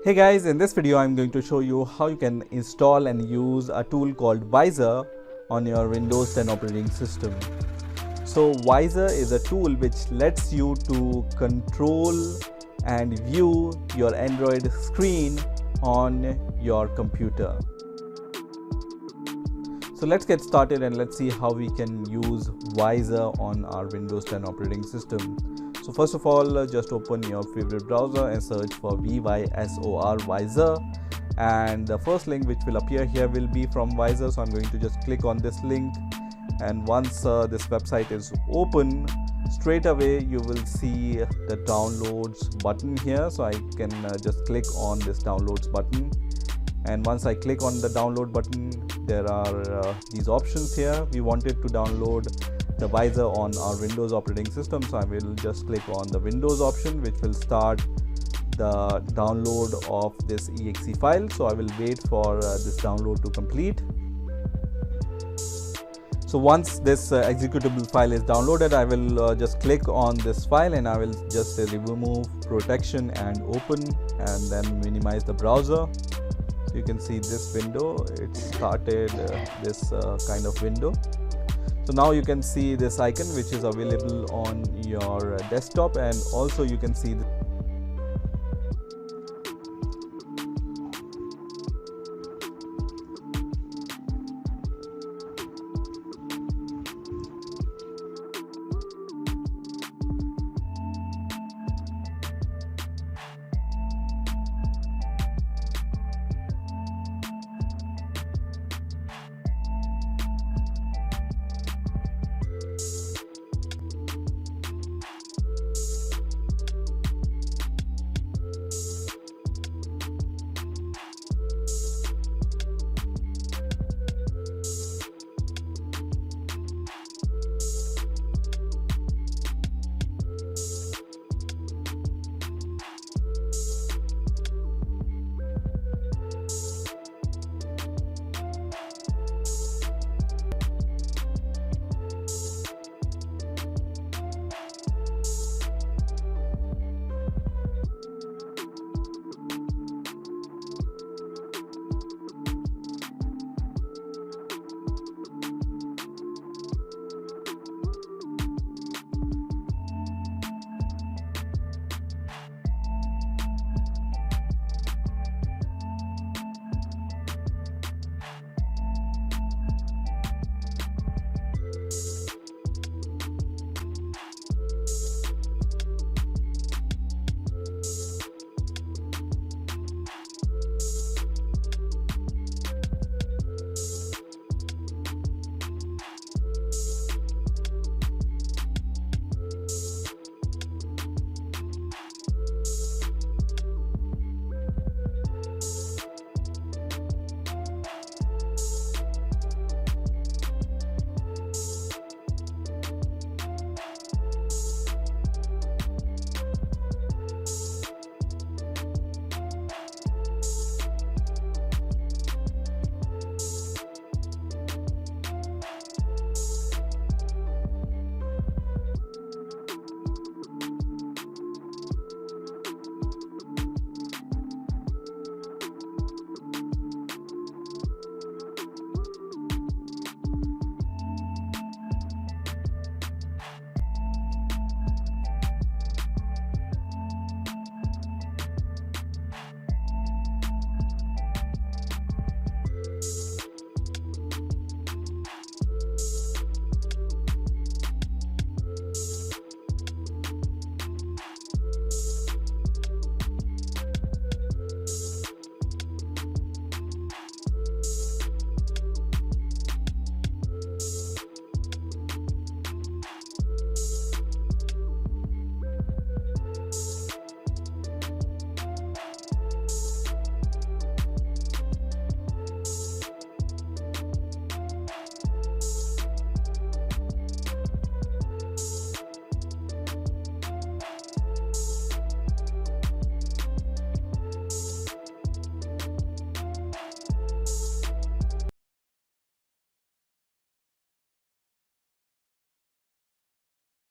Hey guys, in this video I'm going to show you how you can install and use a tool called Visor on your Windows 10 operating system. So Visor is a tool which lets you to control and view your Android screen on your computer. So let's get started and let's see how we can use Visor on our Windows 10 operating system. So first of all, just open your favorite browser and search for VYSOR Visor, and the first link which will appear here will be from Visor. So I'm going to just click on this link, and once this website is open, straight away you will see the downloads button here. So I can just click on this downloads button, and once I click on the download button, there are these options here. We wanted to download the Visor on our Windows operating system, so I will just click on the Windows option, which will start the download of this exe file. So I will wait for this download to complete. So once this executable file is downloaded, I will just click on this file and I will just say remove protection and open, and then minimize the browser. So you can see this window, it started this kind of window. So now you can see this icon which is available on your desktop, and also you can see